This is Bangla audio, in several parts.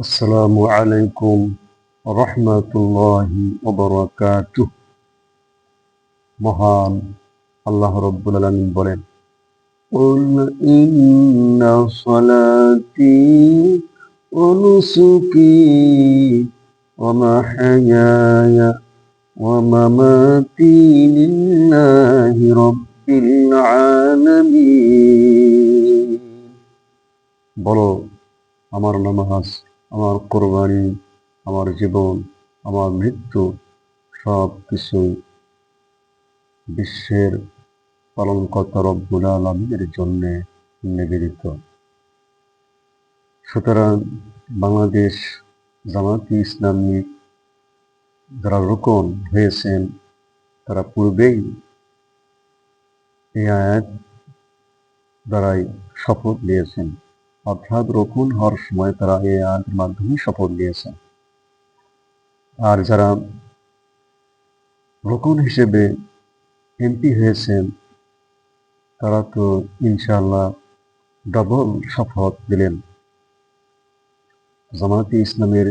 আসসালামু আলাইকুম রহমতুল্লাহি ওয়া মহান আল্লাহ রাব্বুল আলামিন বলেন, কুল ইন্না সলাতি ওয়া নুসুকি ওয়া মাহইয়ায়া ওয়া মামাতি লিল্লাহি রাব্বিল আলামিন। বলো, আমার নামাজ, আমার কোরবানি, আমার জীবন, আমার মৃত্যু সব কিছুই বিশ্বের পালনকর্তা রব্বুল আলামিনের জন্য নিবেদিত। সুতরাং বাংলাদেশ জামায়াতে ইসলামী যারা রুকন হয়েছেন তারা পূর্বেই এই আয়াত দ্বারাই শপথ নিয়েছেন, অর্থাৎ রুকন হওয়ার সময় তারা এই আয়াতের মাধ্যমে শপথ নিয়েছেন। আর যারা রুকন হিসেবে এমপি হয়েছেন তারা তো ইনশাআল্লাহ ডবল শপথ দিলেন। জামায়াতে ইসলামের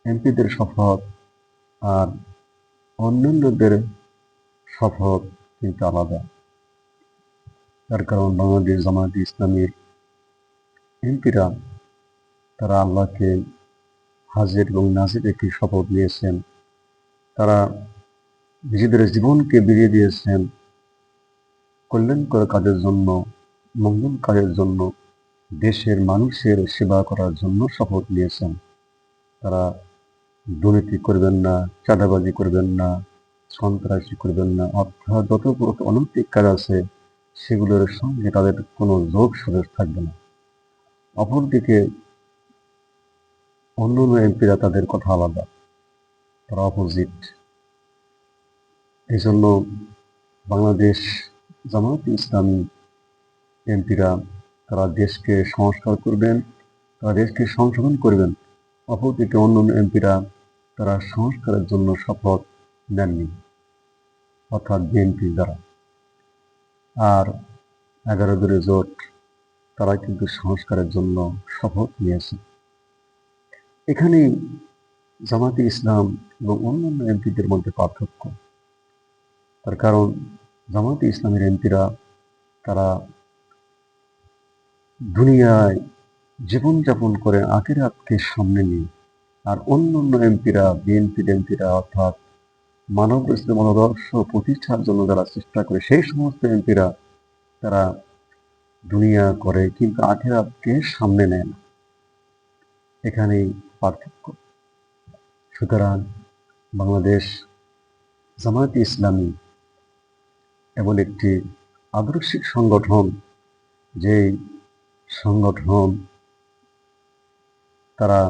এমপিদের শপথ আর অন্যান্যদের শপথ কিন্তু আলাদা। তার কারণ বাংলাদেশ জামায়াতে ইসলামের এমপিরা তারা আল্লাহকে হাজির এবং নাজির একটি শপথ নিয়েছেন। তারা নিজেদের জীবনকে বিলিয়ে দিয়েছেন কল্যাণকর কাজের জন্য, মঙ্গল কাজের জন্য, দেশের মানুষের সেবা করার জন্য শপথ নিয়েছেন। তারা দুর্নীতি করবেন না, চাঁদাবাজি করবেন না, সন্ত্রাসী করবেন না, অর্থাৎ যত অনৈতিক কাজ আছে সেগুলোর সঙ্গে তাদের কোনো যোগ সুযোগ থাকবে না। অপরদিকে অন্যান্য এমপিরা তাদের কথা আলাদা, তারা অপোজিট। এই জন্য বাংলাদেশ জামায়াতে ইসলামী এমপিরা তারা দেশকে সংস্কার করবেন, তারা দেশকে সংশোধন করবেন। অপরদিকে অন্যান্য এমপিরা তারা সংস্কারের জন্য শপথ নেননি, অর্থাৎ বিএনপি দ্বারা। আর 11 দলীয় জোট তারা কিন্তু সংস্কারের জন্য শপথ নিয়েছে। এখানেই জামায়াতে ইসলাম এবং অন্যান্য এমপিদের মধ্যে পার্থক্য। তার কারণ জামায়াতে ইসলামের এমপিরা তারা দুনিয়ায় জীবনযাপন করে আখিরাতকে সামনে নিয়ে, আর অন্যান্য এমপিরা, বিএনপির এমপিরা অর্থাৎ মানব ইসলাম মতাদর্শ প্রতিষ্ঠার জন্য যারা চেষ্টা করে, সেই সমস্ত এমপিরা তারা দুনিয়া করে কিন্তু আখিরাতকে সামনে নেয় না। এখানেই পার্থক্য। সুতরাং বাংলাদেশ জামায়াতে ইসলামী এমন একটি আদর্শিক সংগঠন, যেই সংগঠন তারা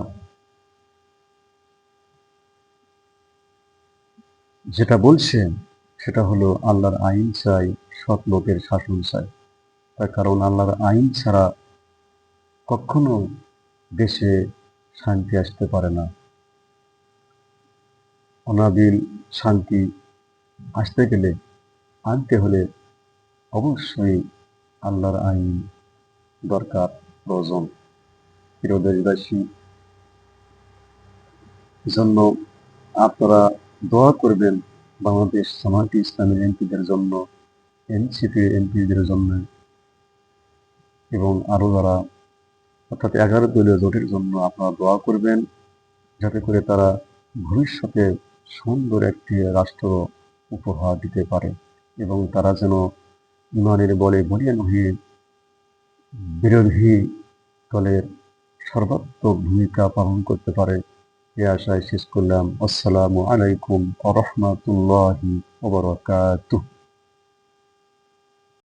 যেটা বলছে সেটা হলো আল্লাহর আইন চাই, সৎ লোকের শাসন চাই। তার কারণ আল্লাহর আইন ছাড়া কখনো দেশে শান্তি আসতে পারে না। অনাবিল শান্তি আসতে গেলে, আনতে হলে অবশ্যই আল্লাহর আইন দরকার, প্রয়োজন। প্রিয় দেশবাসী, জন্য আপনারা দোয়া করবেন বাংলাদেশ জামায়াতে ইসলামীর এমপিদের জন্য, এনসিপি এমপিদের জন্য, এবং আরো যারা অর্থাৎ 11 দলীয় জোটের জন্য আপনারা দোয়া করবেন, যাতে করে তারা ভবিষ্যতে সুন্দর একটি রাষ্ট্র উপহার দিতে পারে এবং তারা যেন ইমানের বলে বলিয়ান হয়ে বিরোধী দলের সর্বাত্মক ভূমিকা পালন করতে পারে। এ আশায় শেষ করলাম। আসসালামু আলাইকুম ওয়া রাহমাতুল্লাহি ওয়া বারাকাতুহু।